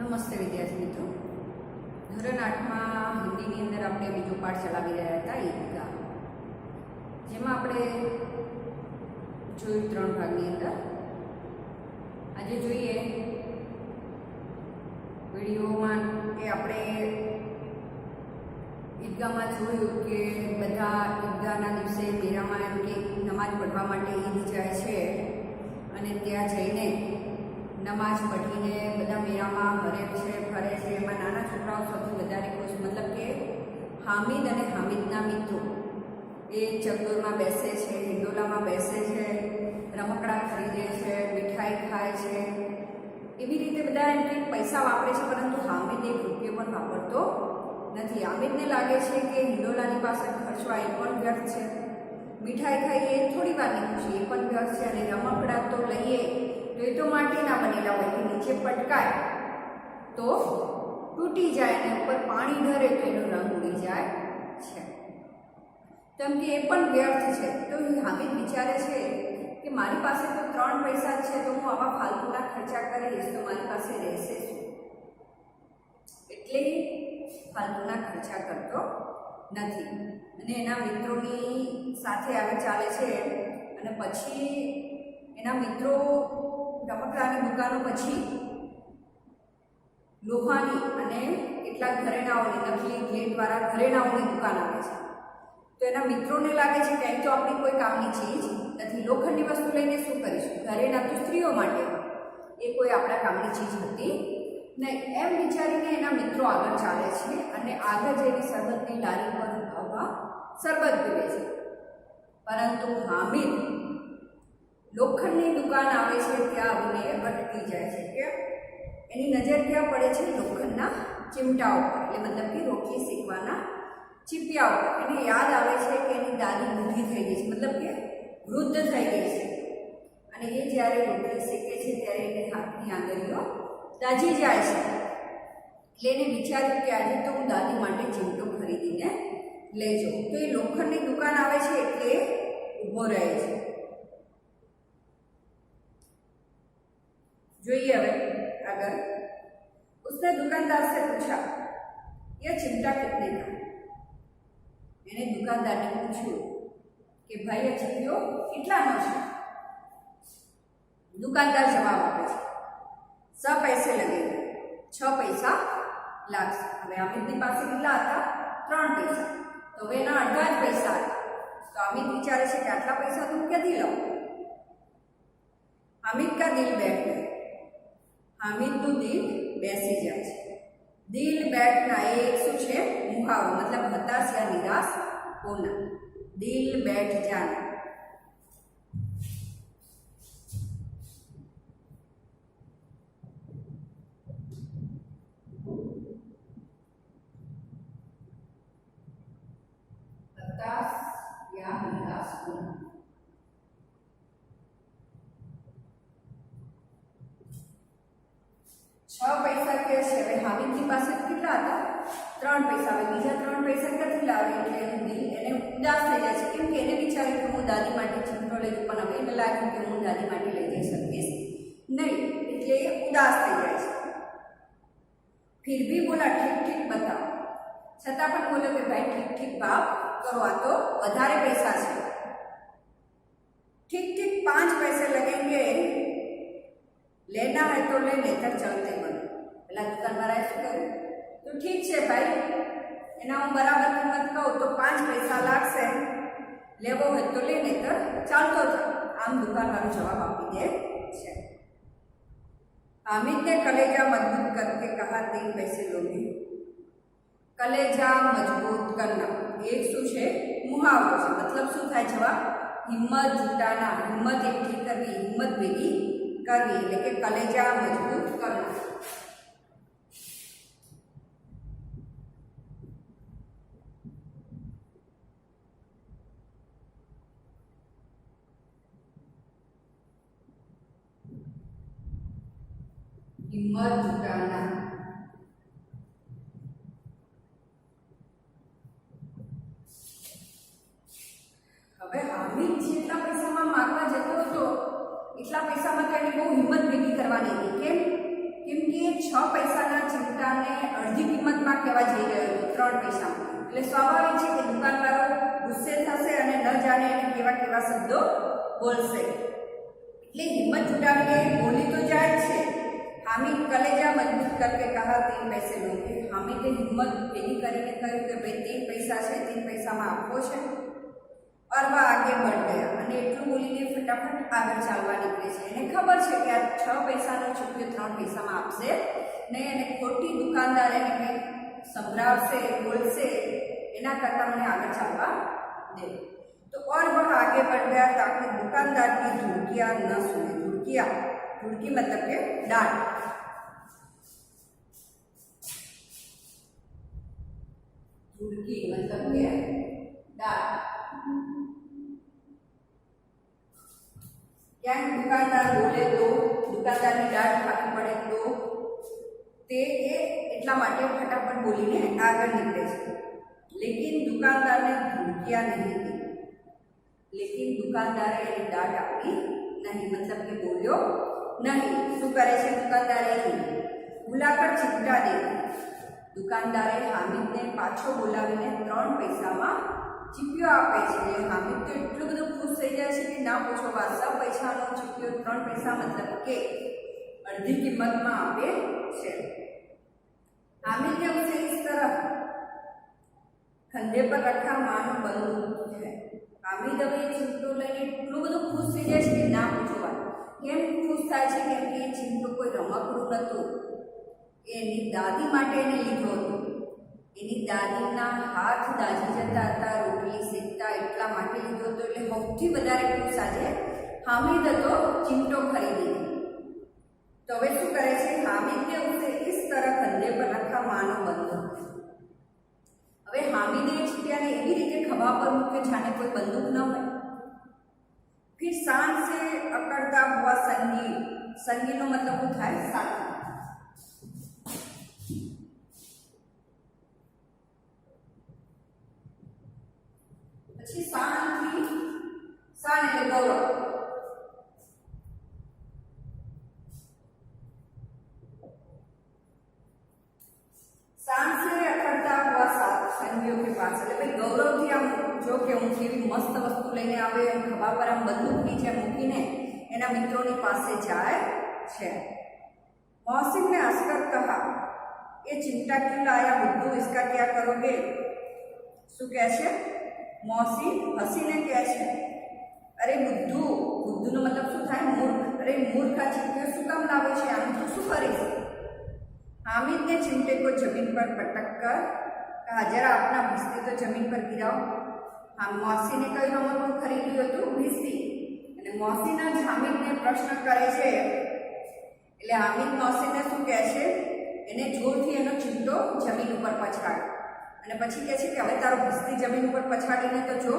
નમસ્તે વિદ્યાર્થી મિત્રો, ધોરણ 8માં હિન્દીની અંદર આપણે બીજો પાઠ ચલાવી રહ્યા હતા ઈદગાહ, જેમાં આપણે જોયું 3 ભાગની અંદર. આજે જોઈએ વિડીયોમાં કે આપણે ઈદગાહમાં જોયું કે બધા ઈદગાહના દિવસે મેરામાં એમ કે નમાઝ પઢવા માટે ઈદ જાય છે અને ત્યાં જઈને નમાઝ પઢીને બધા મેળામાં હરે છે ફરે છે. એમાં નાના છોકરાઓ સૌથી વધારે ખુશ, મતલબ કે હામિદ અને હામિદના મિત્રો એ ચકડોળમાં બેસે છે, હિંડોલામાં બેસે છે, રમકડા ખરીદે છે, મીઠાઈ ખાય છે. એવી રીતે બધા એમ કે પૈસા વાપરે છે, પરંતુ હામિદ 1 રૂપિયો પણ વાપરતો નથી. હામિદને લાગે છે કે હિંડોલાની પાસે ખર્ચવા એ પણ વ્યર્થ છે, મીઠાઈ ખાઈએ એ થોડી વારની ખુશી એ પણ વ્યર્થ છે, અને રમકડા તો લઈએ તો એ તો માટીના બનેલા હોય કે નીચે પટકાય તો તૂટી જાય અને ઉપર પાણી ઢરે તો એનો રંગ ઉડી જાય છે, કેમ કે એ પણ વ્યર્થ છે. તો હામિદ વિચારે છે કે મારી પાસે તો 3 પૈસા છે, તો હું આવા ફાલતુના ખર્ચા કરીશ તો મારી પાસે રહેશે શું, એટલે ફાલતુના ખર્ચા કરતો નથી અને એના મિત્રોની સાથે આવે ચાલે છે. અને પછી એના મિત્રો રમકડાની દુકાનો, પછી લોહાની અને કેટલાક ઘરેણાઓની, નકલી ગ્લેડવાળા ઘરેણાઓની દુકાન આવે છે. તો એના મિત્રોને લાગે છે કે અહીં તો આપણી કોઈ કામની ચીજ નથી, લોખંડની વસ્તુ લઈને શું કરીશું, ઘરેણાં તો સ્ત્રીઓ માટે, એ કોઈ આપણા કામની ચીજ હતી નહીં. એમ વિચારીને એના મિત્રો આગળ ચાલે છે અને આગળ જઈને શરબતની લારી પર ઊભા શરબત પીવે છે. પરંતુ હામિદ લોખંડની દુકાન આવે છે ત્યાં આવીને અટકી જાય છે કે એની નજર ક્યાં પડે છે, લોખંડના ચીમટાઓ પર, એટલે મતલબ કે રોટલી શેકવાના ચીપિયા ઉપર. એને યાદ આવે છે કે એની દાદી બુઢી થઈ ગઈ છે, મતલબ કે વૃદ્ધ થઈ ગઈ છે, અને એ જ્યારે રોટલી શેકે છે ત્યારે એને હાથની આંગળીઓ દાજી જાય છે. એટલે એને વિચાર્યું કે આજે તો હું દાદી માટે ચીમટો ખરીદીને લઈ જાઉં. તો એ લોખંડની દુકાન આવે છે એટલે ઊભો રહે છે. જોઈએ હવે अगर उसने दुकानदार से पूछा यह चिमटा कितने का. मैंने दुकानदार ने पूछू कि भाई ये चिमटो કેટલાનો છે. दुकानदार जवाब આપે છે 6 पैसे लगेंगे, 6 पैसा લાગશે. હવે અમિતની પાસે કેટલા હતા, 3 પૈસા, તો હવે એના અડધા જ પૈસા હતા. તો અમિત વિચારે છે કે આટલા પૈસા તો હું ક્યાંથી લઉં. અમિત કા દિલ બેઠ ગયો. હામિદનું દિલ બેસી જાય છે. દિલ બેઠના એ શું છે, મુહાવરો, મતલબ હતાશ યા નિરાશ હોના. દિલ બેઠ જાના. हताश या निराश होना. પૈસા કે છે. હવે હામિદની પાસે કેટલા હતા, 3 પૈસા. હવે બીજા 3 પૈસા ક્યાંથી લાવે, એટલે એને ઉદાસ થઈ જાય છે, કેમ કે એને વિચાર્યું કે હું દાદી માટે ચીમટો લઈ જઉં, પણ હવે એને લાગ્યું કે હું દાદી માટે લઈ જઈ શકીશ નહીં, એટલે એ ઉદાસ થઈ જાય છે. ફિર ભી બોલા ઠીક ઠીક બતાવો. છતાં પણ બોલ્યો કે ભાઈ ઠીક ઠીક ભાવ કરો, આ તો વધારે પૈસા છે. ઠીક ઠીક 5 પૈસે લગેંગે, લેના હૈ તો લે, નહીતર ચલતે બનો. પેલા દુકાનવાળાએ શું કર્યું, તો ઠીક છે ભાઈ, એના હું બરાબર કિંમત કહું તો 5 પૈસા લાગશે, લેવો હોય તો લે, નહીતર ચાલતો થાય. આમ દુકાનવાળો જવાબ આપી દે છે. हामिद ने कलेजा मजबूत करके कहा 3 पैसे लोगे. कलेजा मजबूत करना एक શું છે, મુહાવરો છે. મતલબ શું થાય, જવાબ હિંમત જુટાના, હિંમત એકઠી કરવી, હિંમત ભેગી કરવી, એટલે કે કલેજા મજબૂત કરના. હિંમત જુટાના. હવે હામિદ જેટલા પૈસામાં માગવા જતો હતો એટલા પૈસામાં તો એને બહુ હિંમત ભેગી કરવાની હતી. કેમ? કેમ કે 6 પૈસાના 3 પૈસામાં. એટલે સ્વાભાવિક છે કે દુકાનવાળો ગુસ્સે થશે અને ન જાણે એને કેવા કેવા શબ્દો બોલશે. એટલે હિંમત जुटाવીને બોલી તો જાય છે. हामिद कलेजा मजबूत करके कहा 3 पैसे लोगे. हामिदे हिम्मत भेगी કરીને કહ્યું કે ભાઈ 3 પૈસા છે, 3 પૈસામાં આપવો છે. और वह आगे बढ़ गया અને એટલું બોલીને ફટાફટ આગળ ચાલવા નીકળે છે. એને ખબર છે કે આ 6 પૈસાનો ચૂકવ્યો 3 પૈસામાં આપશે નહીં અને ખોટી દુકાનદાર એને કંઈક સંભળાવશે, બોલશે, એના કરતાં મને આગળ ચાલવા દે. तो और वह आगे बढ़ गया ताकि दुकानदार की धुड़कियां न सुने. धुड़की मतलब के डांट. धुड़की मतलब के डांट. क्या दुकानदार बोले तो दुकानदार की डांट खानी पड़े तो તે એટલા માટે ફટાફટ બોલીને આગળ નીકળે છે. લેકિન દુકાનદારને ધમકિયા નહીં દી. लेकिन दुकानदारे એને डांट આપી नहीं, मतलब कि बोल्यो नहीं. શું કરે છે દુકાનદારે? बुलाकर चिमटा दे. દુકાનદારે હામિદને પાછો બોલાવીને 3 પૈસામાં ચીપિયો આપે છે. હામિદ તો એટલો બધો ખુશ થઈ જાય છે કે ના પૂછો વાત. 100 પૈસાનો ચીપિયો 3 પૈસા मतलब કે અડધી કિંમતમાં આપે છે. हामिद ने उसे इस तरह कंधे पर रखा मानो बंदूक है. हामिद હવે ચીમટો લઈને એટલું બધું ખુશ થઈ જાય છે કે ના પૂછો વાત. કેમ ખુશ થાય છે? કેમ કે એ ચીમટો કોઈ રમકડું નહોતું, એની દાદી માટે એને લીધો હતો. એની દાદીના હાથ દાઝી જતા હતા રોટલી શેકતા, એટલા માટે લીધો હતો. એટલે સૌથી વધારે ખુશ આજે હામિદ હતો ચીમટો ખરીદીને. तो હવે શું કરે છે? હામિદને ઉસે इस तरह कंधे पर रखा मानो बंदूक. હવે હામિદે ચીપિયાને એવી રીતે ખભા પર મૂક્યો જાણે કોઈ બંદૂક ન હોય. फिर शान से अकड़ता हुआ संगी. संगीનો મતલબ શું થાય? સાથી. પછી શાનથી, શાન એટલે ગૌરવ. शान से अकड़ता हुआ संगियों के पास. એટલે ભાઈ ગૌરવથી આમ જો કે હું કેવી મસ્ત વસ્તુ લઈને આવે, ખભા પર આમ બંદૂક નીચે મૂકીને એના મિત્રોની પાસે જાય છે. मौसिम ने हंसकर कहा, ये चिमटा क्यों लाया बुद्धू, इसका क्या करोगे? શું કહે છે? मौसिम हसीने કહે છે, અરે બુદ્ધુ. બુદ્ધુનો મતલબ શું થાય? મૂર્ખ. અરે મૂર્ખ, આ ચીમટીઓ શું કામ લાવે છે? આમ તો શું કરીશ? हामिद ने चिमटे को जमीन पर पटक कर कहा, जरा अपना भिस्ती तो जमीन पर गिराओ. हाँ, मौसी ने कही रमकડું ખરીદ્યું હતું भिस्ती. અને મૌસીના જ હામિદને પ્રશ્ન કરે છે. એટલે હામિદ મૌસીને શું કહે છે? એને જોરથી એનો ચીમટો જમીન ઉપર પછાડ્યો અને પછી કહે છે કે હવે તારો भिस्ती જમીન ઉપર પછાડીને તો જો.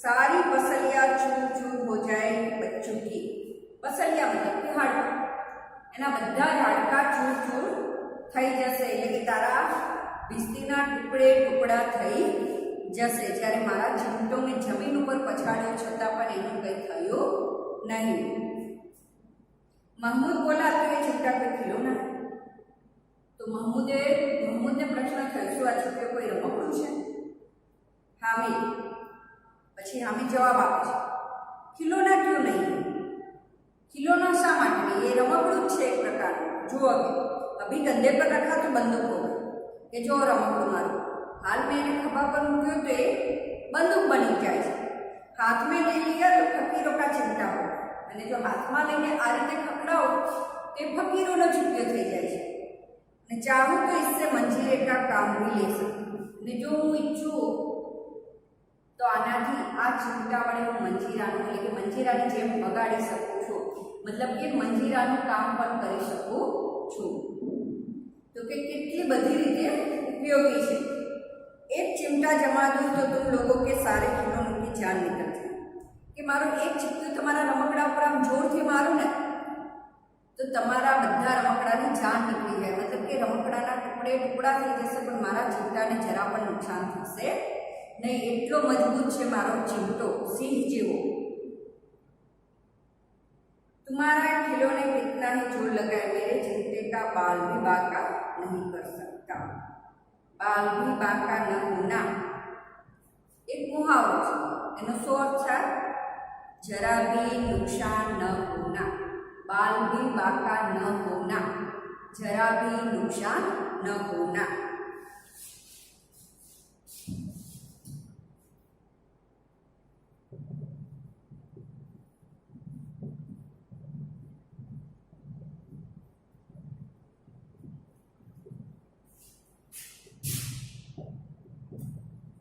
सारी पसलियां चूर चूर हो जाए बच्चों की. पसलियां मतलब कि हाડકાં. એના બધા જ હાડકાં ચૂર ચૂર થઈ જશે. એટલે કે તારા भिस्तीના ટુકડે ટુકડા થઈ જશે. જ્યારે મારા ચીમટો મેં જમીન ઉપર પછાડ્યો છતાં પણ એનું કંઈ થયું નહીં. महमूद बोला, तो ये चिमटा कोई खिलौना है? तो महमूदને પ્રશ્ન થયો, શું આ ચીમટો કોઈ રમકડું છે? હામિદ. પછી હામિદ જવાબ આપે છે, ખિલौना क्यों नहीं? खिलौना शा માટે નહીં? એ રમકડું જ છે એક પ્રકારનું. જુઓ, અભી कंधे पर रखा तो बंदूक हो गई. કે જો રમકડું મારું हाल में એને ખભા પર મૂક્યો તો એ બંદૂક બની જાય છે. हाथ में ले लिया तो फकीरों का चिमटा हो. અને જો હાથમાં લઈને આ રીતે ખકડાવો તે ફકીરોનો ચીપિયો થઈ જાય છે. અને ચાહું તો इससे मंजीरे का काम भी ले सकूं. અને જો હું ઈચ્છું તો આનાથી આ ચીમટા વડે હું મંજીરાનું એટલે કે મંજીરાની જેમ વગાડી શકું છું. મતલબ કે મંજીરાનું કામ પણ કરી શકું છું. તો કે કેટલી બધી રીતે ઉપયોગી છે. એક ચીમટા જમા दूं तो तुम लोगों के सारे खिलौनों की जान निकल जाए. કે મારો એક ચીમટું તમારા રમકડા ઉપર આમ જોરથી મારું ને તો તમારા બધા રમકડાની જાન નીકળી જાય. મતલબ કે રમકડાના ટુકડે ટુકડા થઈ જશે પણ મારા ચીમટાને જરા પણ નુકસાન થશે नहीं. એટલો મજબૂત છે મારો ચીમટો, સિંહ જેવો. तुम्हारा खिलौने कितना ही जोर लगाए मेरे चिमटे का बाल भी बांका नहीं कर सकता. बाल भी बांका न होना एक मुहावरो है। एनो शो अर्थ है जरा भी नुकसान न होना। बाल भी बांका न होना, जरा भी नुकसान न होना।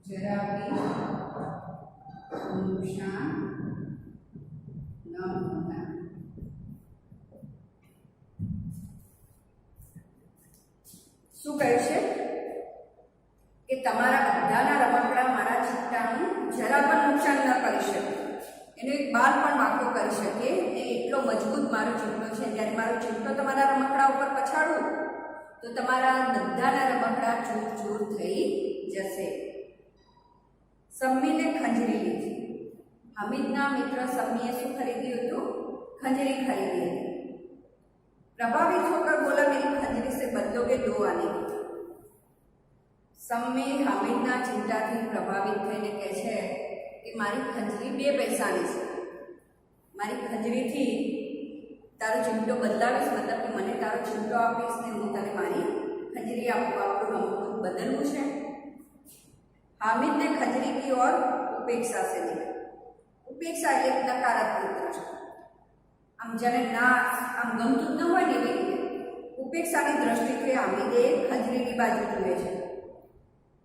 जरा भी नुकसान न होना। શું કહે છે કે તમારા બધાના રમકડા મારા ચિત્તાનું જરા પણ નુકસાન ન કરી શકે, એનો એક બાલ પણ વાંકો કરી શકે એ એટલો મજબૂત મારો ચિમટો છે। જ્યારે મારો ચિમટો તમારા રમકડા ઉપર પછાડું તો તમારા બધાના રમકડા ચૂર ચૂર થઈ જશે। सम्मी ने खंजरी ली थी। हामिदना मित्र सम्मीए शू खरीद्યું હતું? खंजरी खरीदी હતી। प्रभावित होकर बोला मेरी खंजरी से बदलोगे 2 आने की। सम्मी हामिदना चिंताથી प्रभावित થઈને કહે છે કે મારી ખંજરી 2 પૈસાની છે, મારી ખંજરીથી તારો ચિમટો બદલાવીશ, મતલબ કે મને તારો ચિમટો આપીશ ને હું તને મારી ખંજરી આપું, આપણું રમકડું બદલવું છે। हामिद ने खंजरी की ओर उपेक्षा से देखा। उपेक्षा एक नकारात्मक दृष्टि, आम जने ना आम गमतुं न होय ने एवी रीते उपेक्षानी दृष्टिथी हामिदे खंजरीनी बाजू जुए छे।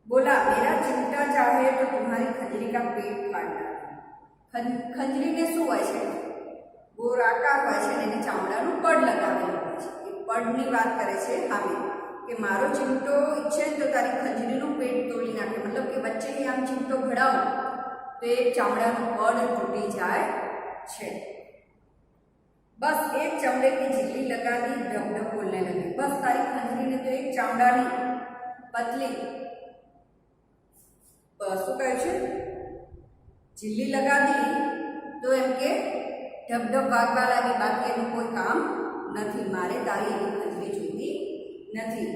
बोला मेरा चिमटा चाहे तो तुम्हारी खंजरी का पेट फाड़ डाले। खंजरी ने शुं होय छे? गोलाकार होय छे, एने चामडानुं पड लगावेલું હોય છે। એ પડની વાત કરે છે હામિદ કે મારો ચિમટો ઈચ્છે તો તારી ખંજરીનું પેટ તોડી નાખે, मतलब કે વચ્ચેથી આમ ચિમટો ભરાવો તો એ ચામડાનું પડ તૂટી જાય છે। बस एक चमड़े की झिल्ली लगा दी, ढक ढक बोलने लगे। बस तारी खंजरी ने तो एक चामड़ानी पतली शू कहे छे झिल्ली लगा दी तो एम के ढक ढक वागवा लागी, बाकी एनुं कोई काम नहीं, मारे तारी एनी खंजरी जोईती नहीं।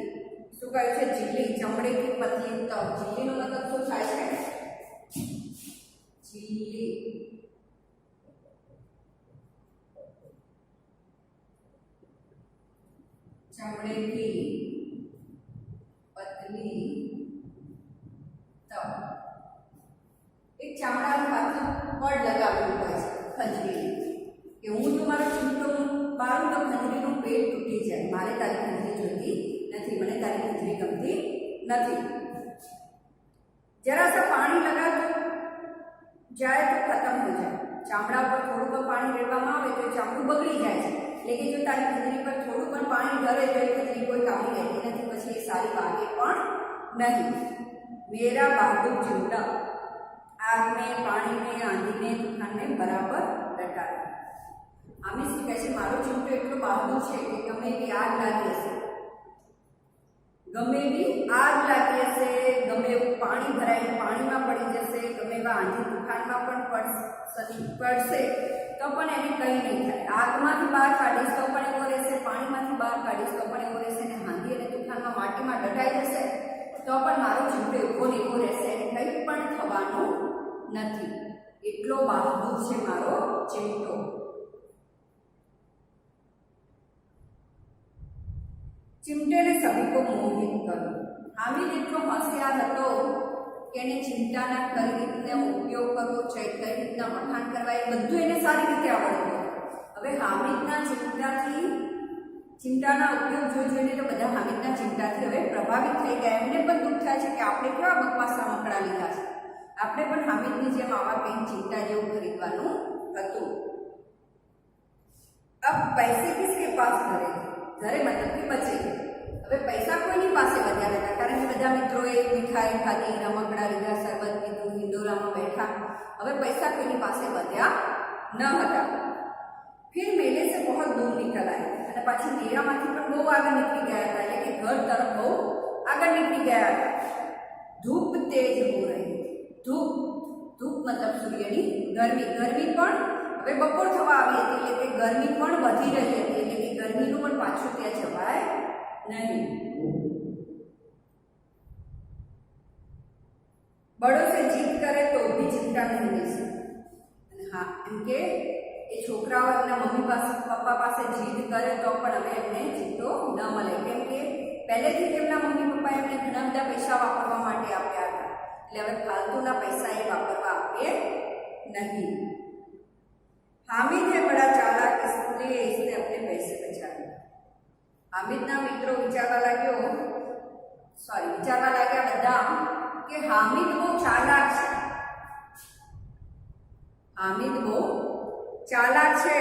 शू कहे छे झिल्ली चमड़े की पतली तब। झिल्लीनो मतलब शू थाय छे? झिल्ली चमड़े की पतली तब। एक चामड़ानी पाछळ पड लगावेલું હોય છે ખંજરી કે હું જો મારો ચિમટો પાડું તો ખંજરીનું પેટ તૂટી જાય, મારે તારી ખંજરી જોઈતી નથી, મને તારી ખંજરી ગમતી નથી। जरा सा पानी लगा जाए तो खत्म हो जाए। चामड़ा पर थोड़ું पानी રેડવામાં આવે તો ચામડું બગડી જાય છે, लेकिन जो तारी खंजरी पर थोड़ું પણ पानी डरे तो ये खंजरी कोई कामनी रहती नहीं, પછી એ સારી વાગે પણ नहीं। मेरा बहादुर चिमटा आग में, पानी में, आंधी में, तूफान में बराबर डटा है। आमी શું કહે છે મારો ચિમટો એટલો બહાદુર છે કે ગમે એવી આગ લાગી હશે, ગમે એવી આગ લાગી હશે, ગમે એવું પાણી ભરાઈને પાણીમાં પડી જશે, ગમે એવા આંધી તૂફાનમાં પણ પડશે તો પણ એને કંઈ નહીં થાય। આગમાંથી બહાર કાઢીશ તો પણ એવો રહેશે, પાણીમાંથી બહાર કાઢીશ તો પણ એવો રહેશે, અને આંધી અને તૂફાનમાં માટીમાં દટાઈ જશે તો પણ મારો ચિમટો એવો ને એવો રહેશે, એને કંઈ પણ થવાનું નથી। એટલો બહાદુર છે મારો ચિમટો। चिमटे ने सभी को मोहित करो। हामिद एटलो होशियार हतो के एने चिमटाना कई रीतने उपयोग करवो છે, कई रीतना वखाण करवा ए बधुं एने सारी रीते आवडતું હતું। હવે हामिदना चिमटाना उपयोग જોઈને તો બધા हामिदना चिमटाથી હવે પ્રભાવિત થઈ ગયા। એમને પણ દુઃખ થાય છે કે આપણે કેવા બકવાસ રમકડા લીધા છે, આપણે પણ हामिदની જેમ આવા કંઈક चिमटा જેવું ખરીદવાનું હતું। अब पैसे किसके पास घरे घरे मतलब कि बचे। હવે પૈસા કોઈની પાસે વધ્યા નતા, કારણ કે બધા મિત્રોએ મીઠાઈ ખાધી, રમકડા લીધા, શરબત પીધું, હિંડોળામાં બેઠા। હવે પૈસા કોઈની પાસે વધ્યા ન હતા। फिर मेले से बहुत दूर निकल आए અને પાછી મેળામાંથી પણ બહુ આગળ નીકળી ગયા હતા, એટલે કે ઘર તરફ બહુ આગળ નીકળી ગયા હતા। ધૂપ તેજ हो रही थी। ધૂપ ધૂપ मतलब સૂર્યની ગરમી, ગરમી પણ હવે બપોર થવા આવી હતી, એટલે કે ગરમી પણ વધી રહી હતી, એટલે કે ગરમીનું પણ પાછું ત્યાં જવાય नहीं। बड़ों से जीत करे तो भी चिंता नहीं ले सकते। हाँ, एम के એ છોકરાઓ એમના મમ્મી પાસે પપ્પા પાસે જીદ કરે તો પણ હવે એમને જીતો ન મળે, કેમ કે પહેલેથી જ એમના મમ્મી પપ્પાએ એમને ઘણા બધા પૈસા વાપરવા માટે આપ્યા હતા, એટલે હવે ફાલતુના પૈસા એ વાપરવા આપે नहीं। हामिद है बड़ा चालाक, इसलिए इसने अपने पैसे बचा लिए। हामिदना मित्रों विचारवा लाग्या બધા કે હામિદ બહુ ચાલાક છે, હામિદ બહુ ચાલાક છે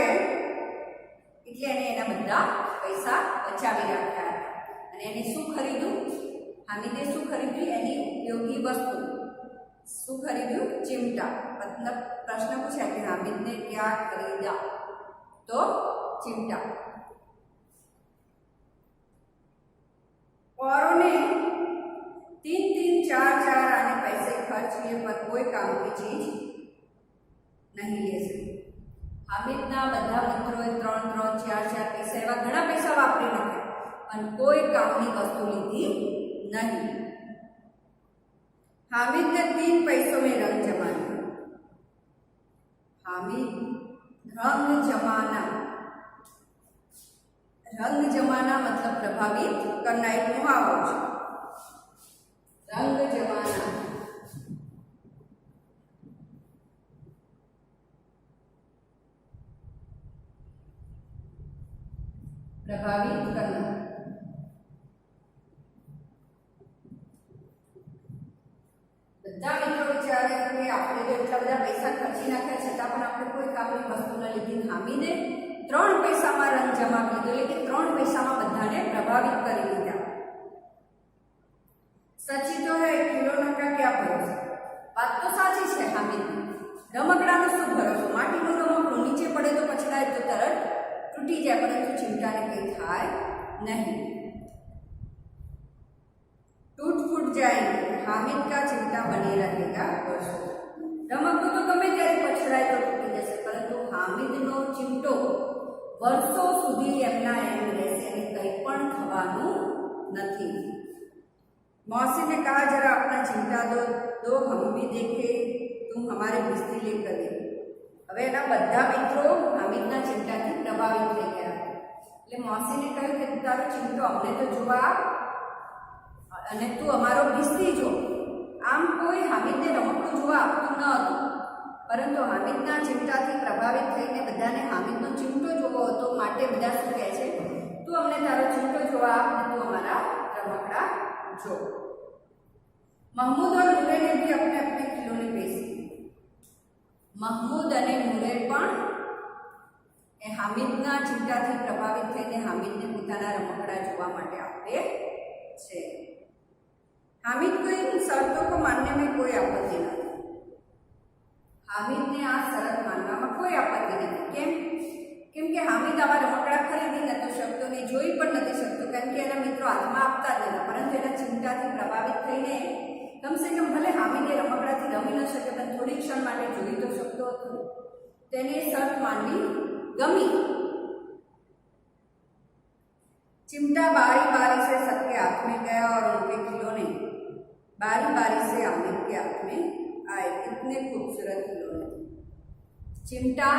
એટલે એને એના બધા પૈસા બચાવી રાખ્યા હતા। અને એને શું ખરીદ્યું? હામિદે શું ખરીદ્યું? એની ઉપયોગી વસ્તુ। શું ખરીદ્યું? चिमटा। मतलब प्रश्न पूछा कि हामिद ने क्या खरीदा? तो चिमटा। औरों ने 3-3, 4-4 आने पैसे खर्च किए पर कोई काम की चीज नहीं ले सके। हामिदना બધા મિત્રોએ 3-3, 4-4 પૈસા એવા ઘણા પૈસા વાપરી નાખ્યા પણ કોઈ કામની વસ્તુ લીધી નહીં। हामिद ने 3 पैसों में रंग जमाना। हामिद रंग जमाना, रंग जमाना मतलब प्रभावित करना, एक मुहावरो है। रंग जमाना प्रभावित करना। બધા મિત્રો વિચારે કે આપણે તો એટલા બધા પૈસા ખર્ચી નાખ્યા છતાં પણ આપણે કોઈ કામની વસ્તુ ન લીધી। હામિદે 3 પૈસામાં રંગ જમાવી દીધો, એટલે કે 3 પૈસામાં બધાને પ્રભાવિત કરી દીધા। સચી તો હે ખિલોના કા ક્યા ભરોસા? વાત તો સાચી છે હામિદની, રમકડાનો શું ભરોસો? માટીનું રમકડું નીચે પડે તો પછડાય તો તરત તૂટી જાય, પરંતુ ચિમટાને કંઈ થાય નહીં। टूट फूट जाएंगे, हामिद का चिमटा बने रहेगा वर्षों। रमकड़ું તો ગમે ત્યારે પછડાય તો તૂટી જશે, પરંતુ હામિદનો ચિમટો વર્ષો સુધી એમના એમ રહેશે અને કંઈ પણ થવાનું નથી। मौसी ने कहा जरा अपना चिमटा दो हम भी देखे तुम हमारे बिस्ती लेकर दे। હવે એના બધા મિત્રો હામિદના ચિમટાથી પ્રભાવિત થઈ ગયા, એટલે મૌસીને કહ્યું કે તારો ચિમટો અમને તો જોવા અને તું અમારો ભીસ્તી જો। આમ કોઈ હામિદને રમકડું જોવા આપતું ન હતું, પરંતુ હામિદના ચિમટાથી પ્રભાવિત થઈને બધાને હામિદનો ચિમટો જોવો હતો, માટે બધા શું કહે છે? તું અમને તારો ચિમટો જોવા આપ અને તું અમારા રમકડા જો। महमूद और नूरे ने भी अपने अपने खिलौने पेश किए। महमूद અને નૂરે પણ એ હામિદના ચિમટાથી પ્રભાવિત થઈને હામિદને પોતાના રમકડા જોવા માટે આપે છે। हामिद को इन शर्तों को मानने में कोई आपत्ति नहीं। हामिद ने आ शरत मानवा में कोई आपत्ति नहीं। केम के हामिद आवा रमकड़ा खरीदी न तो शक्तो ने जोई पण नहीं सकतो, कारण के एना मित्रों हाथमां आपता ज नता, परंतु एना चिमटाथी प्रभावित थईने कम से कम भले हामिद ए रमकड़ाथी रमी न शके पण थोड़ी क्षण माटे जोई तो शकतो हतो। तेने शर्त मानवी गमी। चिमटा बारी बारी से सबके हाथ में गया और उनके खिलौने बारी बारी से हामिद के हाथ में आए। कितने खूबसूरत खिलौने। चिमटा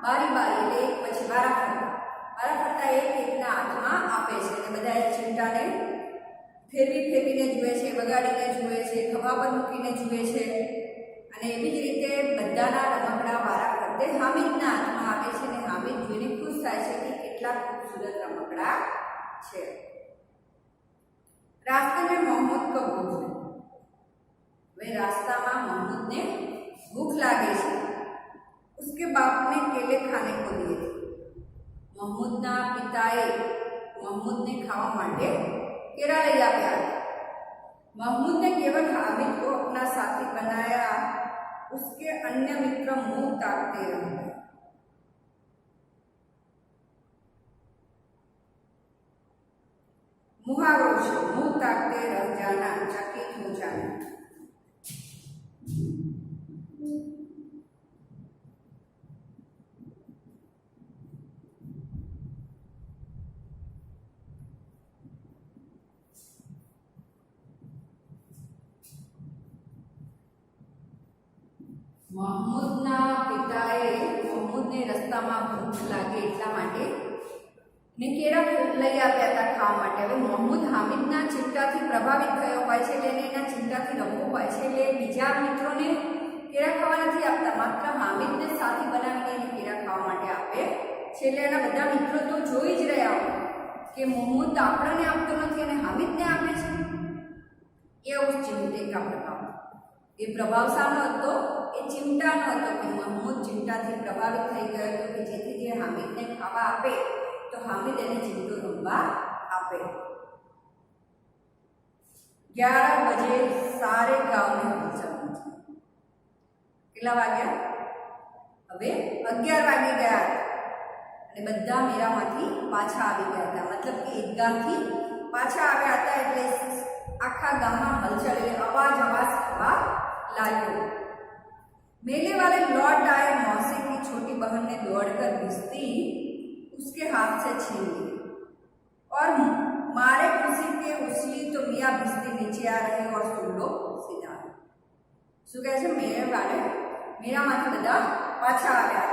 बारी बारी एक पछी वारा फरता एक एकना हाथमां आपे छे અને બધા चिमटाने ફેરવી ફેરવીને જુએ છે, વગાડીને જુએ છે, ખભા પર મૂકીને જુએ છે અને એવી જ રીતે બધાના રમકડા વારા ફરતે હામિદના હાથમાં આપે છે અને હામિદ જોઈને ખુશ થાય છે કે કેટલા खूबसूरत રમકડા છે। रास्ते में मोहम्मद को भूख लगी। वे रास्ता में मोहम्मद ने भूख लागे छे। उसके बाप ने केले खाने को दिए थे। मोहम्मद ना पिताए मोहम्मद ने खावा माटे केरा लई आप्या। मोहम्मद ने केवल हामिद को अपना साथी बनाया। उसके अन्य मित्र मुंह ताकते रहे। मुहावरो છે मुंह ताकते रह जाना, चकित हो जाना। महमूदના પિતાએ महमूदને રસ્તામાં ભૂખ લાગે એટલા માટે ને કેળા લઈ આપ્યા હતા ખાવા માટે। હવે महमूद હામિદના ચિંતાથી પ્રભાવિત થયો હોય છે એટલે એના ચિંતાથી રમવું હોય છે એટલે બીજા મિત્રોને કેળા ખાવા નથી આપતા, માત્ર હામિદને સાથી બનાવીને એને કેળા ખાવા માટે આપે છે। એટલે એના બધા મિત્રો તો જોઈ જ રહ્યા હોય કે महमूद આપણને આપતો નથી અને હામિદને આપે છે। એવું ચિંતા પ્રભાવ એ પ્રભાવ શાનો હતો? એ ચિંતાનો હતો કે महमूद ચિંતાથી પ્રભાવિત થઈ ગયો હતો કે જેથી જે હામિદને ખાવા આપે તો हामिद એને ચિંતો રમવા આપે। 11 बजे सारे गांव में हलचल मची। કેટલા વાગ્યા? હવે 11 વાગી ગયા અને બધા મેળામાંથી પાછા આવી ગયા હતા, મતલબ કે ઈદગાહથી પાછા આવ્યા હતા એટલે આખા ગામમાં હલચલ એટલે અવાજ થવા लाग्यो। मेले वाले लौट आए, मौसी की छोटी बहन ने दौड़कर भिश्ती उसके हाथ से छीन ली और मारे खुशी के उछली तो मियाँ भिश्ती नीचे आ रही और सुन लो सीधा शू कहे छे मेरा माथी बधा पाछा आव्या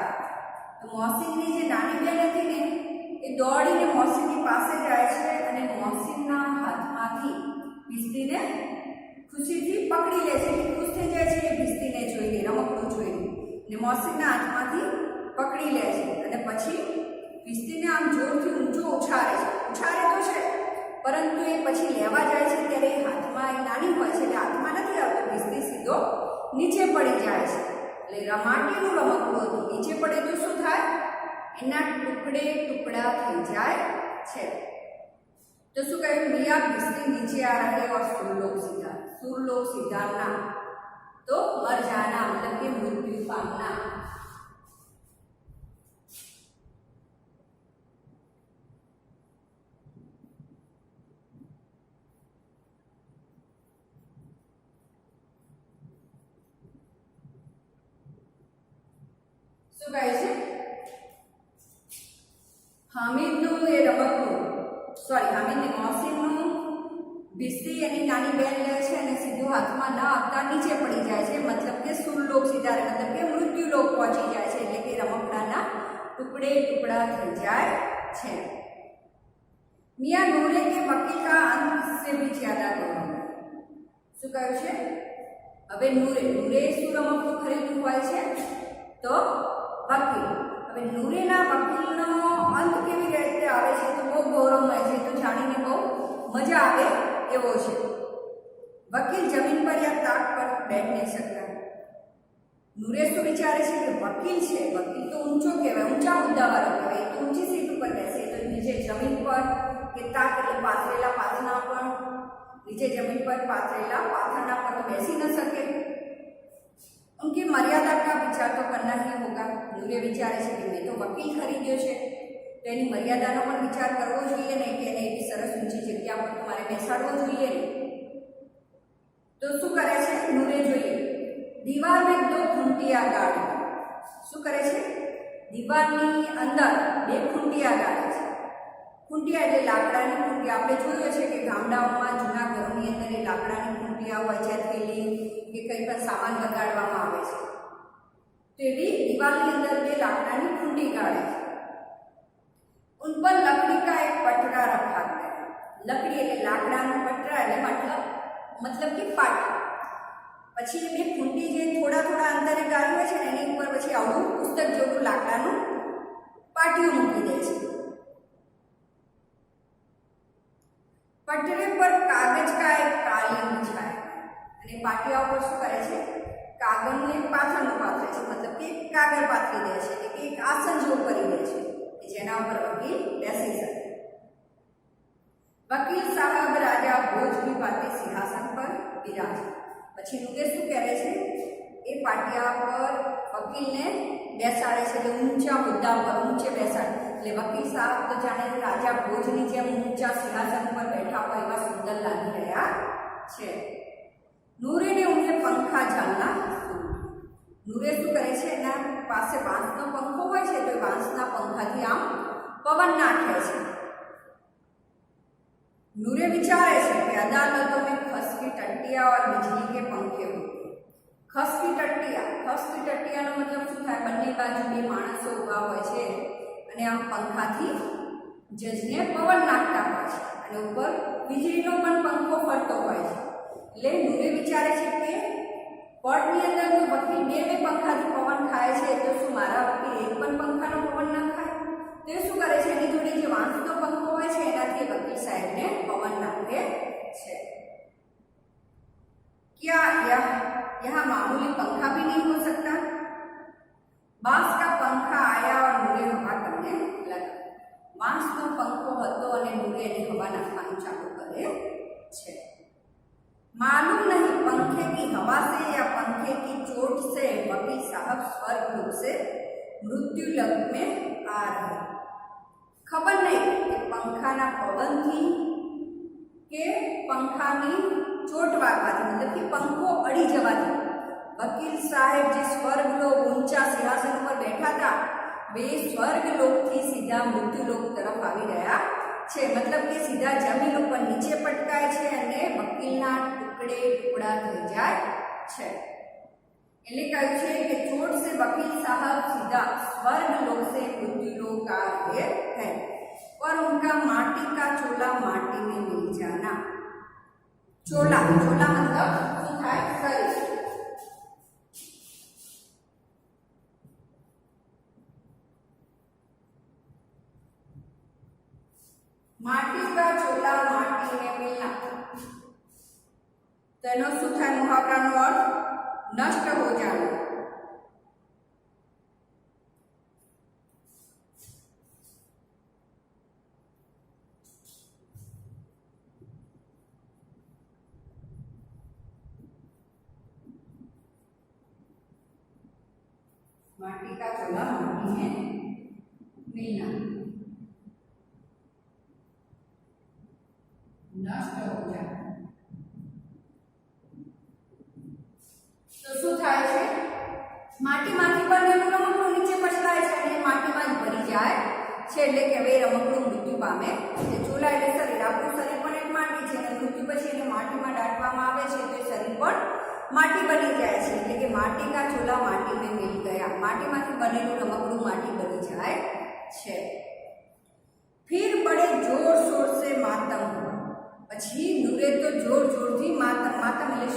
तो मौसीनी जे नानी बेन हती ने ए दौड़ीने मौसीनी पासे जाय छे अने मौसीना हाथमांथी भिश्तीने खुशीथी पकड़ी ले छे, खुश थई जाय छे ए भिश्तीने जोईने रमकडું જોઈને ने मौसीना हाथमांथी पकड़ी ले छे अने पछी भिश्तीने आम जोरथी ऊंचो उछाळे तो छे परंतु ए पछी लेवा जाय छे त्यारे हाथमां ए नानी होय छे એટલે हाथमां નથી આવતો, भिश्ती सीधो नीचे पड़ी जाय छे એટલે રમાટીનું રમકડું હતું, નીચે પડે તો શું થાય? એના ટુકડે ટુકડા થઈ જાય છે। तो शू कहे मियाँ भिश्ती नीचे आ रहे और सुरलोक सीधा ना तो मर जाना मतलब कि मृत्यु पामना। शू कहे छे हामिदનું એ રમકડું हामिदने मौसीનું भिश्ती एनी नानी बेन ले छे अने सीधो हाथमां न आपता नीचे पड़ी जाय छे, मतलब के सुरलोक सीधा मतलब के मृत्युलोक पहोंची जाय छे એટલે કે રમકડાના टुकड़े टुकड़ा થઈ જાય છે। मियाँ नूरे के वकील का अंत से भी ज्यादा गौरव। शू कह्युं छे? हवे नूरे शुं रमकडું खरीद्યું હોય છે? तो वकील। હવે નૂરેના વકીલનો અંત કેવી રીતે આવે છે તો બહુ ગૌરવમય છે, તો જાણીને બહુ મજા આવે એવો છે। વકીલ જમીન પર या ताक पर बैठ नहीं सकता। નૂરે શું વિચારે છે કે વકીલ છે, વકીલ તો ઊંચો કહેવાય, ઊંચા મુદ્દાવાળો કહેવાય, તો ઊંચી સીટ ઉપર બેસે તો નીચે જમીન પર કે તાક એટલે પાથરેલા પાથરણા પર, નીચે જમીન પર પાથરેલા પાથરણા પર તો બેસી ન શકે। उनकी मर्यादा का विचार तो करना ही होगा। नूरे विचारे छे कि मैं तो वकील खरीद्यो छे तो एनी मर्यादानो पण विचार करवो जोईए ने कि एने एवी सरस ऊंची जग्या पर तुम्हारे बेसाडवो जोईए ने। तो शुं करे छे नूरे जोईए दीवार में 2 खूंटिया गाड़ी। शुं करे छे? दीवारनी अंदर 2 खूंटिया गाड़ी छे। खूंटिया એટલે લાકડાની ખૂંટિયા આપણે જોયું છે કે ગામડાઓમાં જૂના ઘરોની અંદર એ લાકડાની ખૂંટિયા હોય છે, થેલી કે કંઈ પણ સામાન લગાડવામાં આવે છે તો એવી દિવાલની અંદર 2 લાકડાની ખૂંટી કાઢે છે। उन पर लकड़ी का एक पटरा रखा गया। लकड़ी એટલે લાકડાનો પટરા એટલે मतलब કે પાટી। પછી એ બે ખૂંટી જે થોડા અંતરે ગાળી હોય છે ને એની ઉપર પછી આવડું પુસ્તક જેવું લાકડાનું પાટિયું મૂકી દે છે। पटरे पर कागज का एक कालीन बिछाए અને પાટિયા ઉપર શું કરે છે? કાગળનું એક પાથરણું પાથરે છે, मतलब કે કાગળ પાથરી દે છે કે એક આસન જેવું કરી દે છે કે જેના ઉપર વકીલ બેસી શકે। વકીલ સાહેબ રાજા ભોજ की बातें सिंहासन पर विराजे। પછી નુગે શું કરે છે? એ પાટિયા પર વકીલને બેસાડે છે એટલે ઊંચા મુદ્દા પર ઊંચે બેસાડે એટલે વકીલ સાહેબ તો જાણે રાજા ભોજની જેમ ઊંચા સિંહાસન પર બેઠા હોય એવા સુંદર લાગી રહ્યા છે। नूरे ने उन्हें पंखा झालना। नूरे शू करे छे? एना पासे बांसनो पंखो होय छे तो बांसना पंखाथी आम पवन नाखे छे। नूरे विचारे छे कि अदालतों में खस की टंटिया और बिजली के पंखे होते ખસકી ટટિયાનો મતલબ શું થાય? બંને બાજુ બે માણસો ઊભા હોય છે અને આમ પંખાથી જજને પવન નાખતા હોય છે અને ઉપર વીજળીનો પણ પંખો ફરતો હોય છે. એટલે નૂરે વિચારે છે કે કોર્ટની અંદર જો વકીલ બે પંખાથી પવન ખાય છે તો શું મારા વકીલ એક પણ પંખાનો પવન ન ખાય? તો શું કરે છે? એની જોડે જે વાંસનો પંખો હોય છે એનાથી વકીલ સાહેબને પવન નાખે છે. क्या यहाँ मामूली पंखा भी नहीं हो सकता? बांस का पंखा आया और नूरे हवा करने लगा. बांसનો પંખો હતો અને નૂરે એને હવા નાખવાનું ચાલુ કરે છે. मालूम नहीं पंखे की हवा से या पंखे की चोट से वकील साहब स्वर्गलोक से मृत्यु लोक में आ रहे. खबर नहीं कि पंखाना पवनथी કે પંખાની ચોટ વાગવાથી મતલબ કે પંખો અડી જવાથી વકીલ સાહેબ જે સ્વર્ગલોક ઊંચા સિંહાસન ઉપર બેઠા હતા બે સ્વર્ગલોકથી સીધા મૃત્યુલોક તરફ આવી રહ્યા છે. મતલબ કે સીધા જમીન ઉપર નીચે પટકાય છે અને વકીલના ટુકડા થઈ જાય છે. એટલે કહ્યું છે કે ચોટ से वकील साहब सीधा स्वर्गलोक से मृत्युलोक आ रहे हैं और उनका माटी का चोला माटी में मिल जाना. चोला मतलब શું થાય? શરીર. माटी का चोला माटी में मिलना. તેનો શું થાય? મુહાવરાનો અર્થ નષ્ટ હો જાना. माटी का चोला माटी में मिलना. नष्ट हो जाना. तो શું થાય છે? માટીમાંથી બનેલું રમકડું નીચે પછડાય છે અને માટીમાં જ ભરી જાય છે. એટલે કે હવે રમકડું મૃત્યુ પામે છે. ચોલા એટલે શરીર. આપણું શરીર પણ એક માટી છે અને મૃત્યુ પછી એને માટીમાં દાટવામાં આવે છે તો એ શરીર પણ माटी बनी जाए छे. એટલે કે माटी का चोला माटी में मिल गया. माटीમાંથી બનેલું રમકડું માટી બની જાય છે. फिर बड़े जोर शोर से मातम हुआ. પછી નૂરે તો જોર જોરથી માતમ એટલે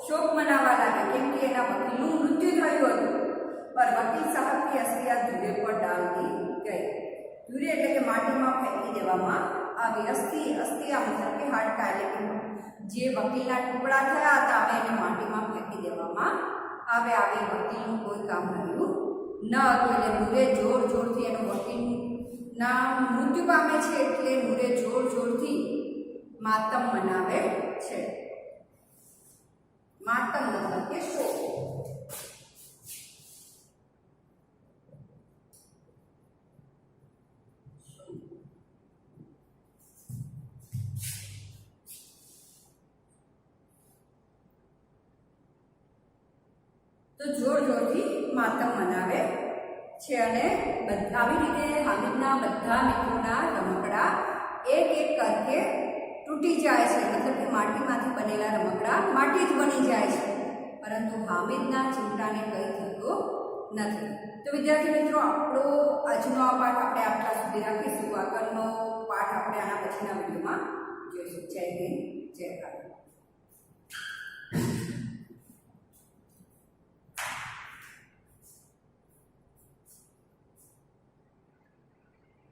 શોક મનાવવા લાગે કેમ કે એના વકીલનું મૃત્યુ થયું હતું. પર વકીલ સાહેબ की अस्थियां धूरे पर डाल दी गई. ધૂરે એટલે કે માટીમાં ફેંકી દેવામાં આવી. અસ્થિયા મતલબ કે હાડકા એટલે કે જે વકીલના ટુકડા થયા હતા હવે એને માટીમાં ફેંકી દેવામાં આવે. વકીલનું કોઈ કામ રહ્યું ન હતું. એટલે નૂરે જોર જોરથી એનો વકીલના મૃત્યુ પામે છે એટલે નૂરે જોર જોરથી માતમ મનાવે છે. માતમ મતલબ કે શોક. તો જોર જોરથી માતમ મનાવે છે અને આવી રીતે હામિદના બધા મિત્રોના રમકડા એક એક કરકે તૂટી જાય છે. મતલબ કે માટીમાંથી બનેલા રમકડા માટી જ બની જાય છે પરંતુ હામિદના ચિંતાને કંઈ થતું નથી. તો વિદ્યાર્થી મિત્રો આપણો આજનો આ પાઠ આપણે આટલા સુધી રાખીશું. આગળનો પાઠ આપણે આના પછીના વિડીયોમાં જોઈશું. જય હિન્દ, જય ભારત.